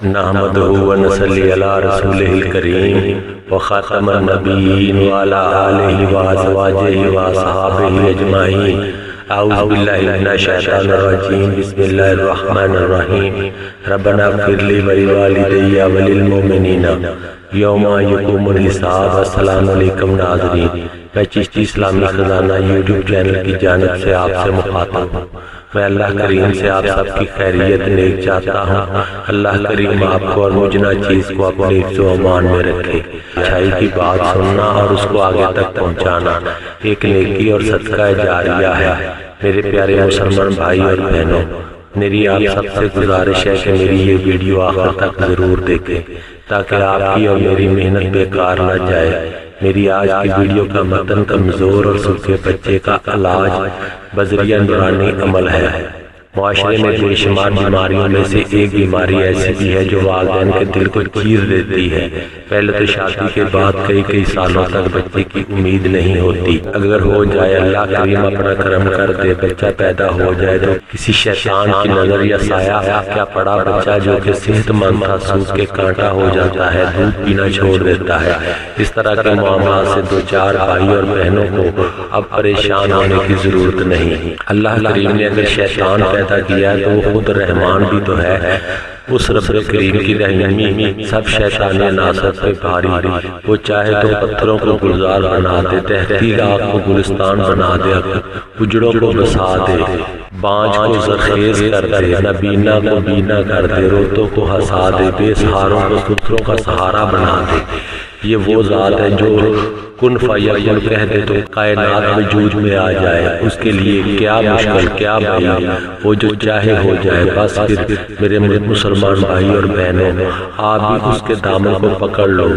نحمده ونصلي على رسوله الكريم وخاتم النبيين وعلى آله وأزواجه وأصحابه أجمعين. أعوذ بالله من الشيطان الرجيم. بسم الله الرحمن الرحيم. ربنا اغفر لي ولوالدي وللمؤمنين یوم یقوم الحساب. السلام علیکم ناظرین، میں چشتی اسلامی خزانہ یوٹیوب چینل کی جانب سے آپ سے مخاطب ہوں. میں اللہ کریم سے آپ سب کی خیریت نیک چاہتا ہوں. اللہ کریم آپ کو اور مجھ ناچیز کو اپنے حفظ و امان میں رکھے. اچھائی کی بات سننا اور اس کو آگے تک پہنچانا ایک نیکی اور صدقہ جاریہ ہے. میرے پیارے مسلمان بھائی اور بہنوں، میری آپ سب سے گزارش ہے کہ میری یہ ویڈیو آخر تک ضرور دیکھیں تاکہ آپ کی اور میری محنت بیکار نہ جائے. میری آج کی ویڈیو کا متن کمزور اور سوکھے بچے کا علاج بذریعہ نورانی عمل ہے. معاشرے میں بے شمار بیماریوں میں سے ایک بیماری ایسی بھی ہے جو والدین کے دل کو چیر دیتی ہے. پہلے تو شادی کے بعد کئی سالوں تک بچے کی امید نہیں ہوتی. اگر ہو جائے، اللہ کریم اپنا کرم کر دے، بچہ پیدا ہو جائے تو کسی شیطان کی نظر یا سایہ کیا پڑا بچہ جو کہ صحت مند تھا سوکھ کے کانٹا ہو جاتا ہے، دودھ پینا چھوڑ دیتا ہے. اس طرح کے معاملات سے دو چار بھائی اور بہنوں کو اب پریشان ہونے کی ضرورت نہیں. اللہ کریم نے اگر شیطان پیدا کیا ہے تو وہ خود رحمان بھی تو ہے. اس رب کریم کی رحمی سب شیطانی عناصر پہ بھاری. وہ چاہے تو پتھروں کو گلزار بنا دے، تحقیق آگ کو گلستان بنا دے، اجڑوں کو بسا دے، بانج کو زرخیز کر دے، نبینا کو بینا کر دے، روتوں کو ہنسا دے، بے سہاروں کو ستروں کا سہارا بنا دے. یہ وہ ذات ہے جو کن فیکون کہہ دے تو کائنات وجود میں آ جائے. اس کے لیے کیا مشکل، کیا بھائی، وہ جو چاہے ہو جائے. بس پھر میرے مسلمان بھائی اور بہنوں، آپ بھی اس کے دامن کو پکڑ لو،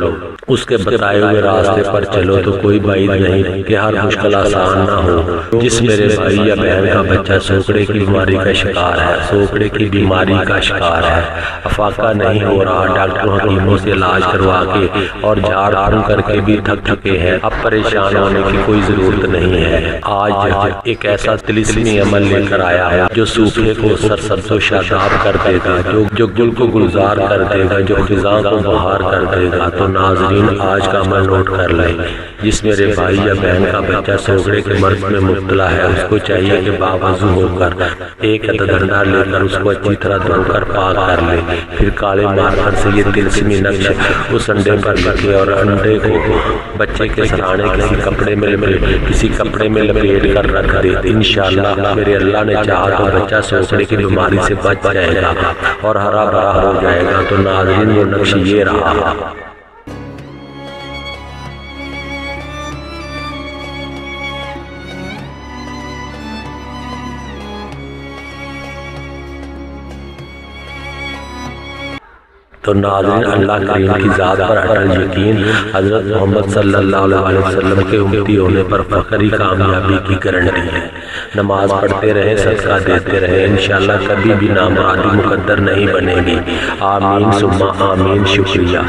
اس کے بتائے ہوئے راستے پر چلو تو کوئی بعید نہیں کہ ہر مشکل آسان نہ ہو. جس میرے بھائی یا بہن کا بچہ سوکڑے کی بیماری کا شکار ہے، سوکڑے کی بیماری کا شکار ہے، افاقہ نہیں ہو رہا، ڈاکٹروں حکیموں سے علاج کروا کے اور جھاڑ پھون کر کے بھی تھک چکے ہیں، اب پریشان ہونے کی کوئی ضرورت نہیں ہے. آج ایک ایسا طلسمی عمل لے کر آیا ہے جو سوکھے کو سرسبز و شاداب کر دے گا، جو گل کو گلزار کر دے گا، جو خزاں کو بہار کر دے گا. تو ناظرین، آج کا عمل نوٹ کر لیں. جس میرے بھائی یا بہن کا بچہ سوکڑے کے مرض میں مبتلا ہے، اس کو چاہیے کہ باوضو ہو کر ایک عدد انڈا لے کر اس کو اچھی طرح دھو کر پاک کر لے. پھر کالے مارکر سے یہ طلسمی نقش اس انڈے پر لکھے اور انڈے کو بچے کے سرانے کسی کپڑے میں لپیٹ کر رکھ دے. انشاءاللہ میرے اللہ نے چاہا تو بچہ سوکڑے کی بیماری سے بچ جائے گا اور ہرا بھرا ہو جائے گا. تو ناظرین، وہ نقش یہ رہا. تو ناظرین، اللہ کریم کی ذات پر اٹل یقین، حضرت محمد صلی اللہ علیہ وسلم کے امتی ہونے پر فخری کامیابی کی گارنٹی ہے. نماز پڑھتے رہیں، صدقہ دیتے رہیں، انشاءاللہ کبھی بھی نامرادی مقدر نہیں بنے گی. آمین ثم آمین. شکریہ.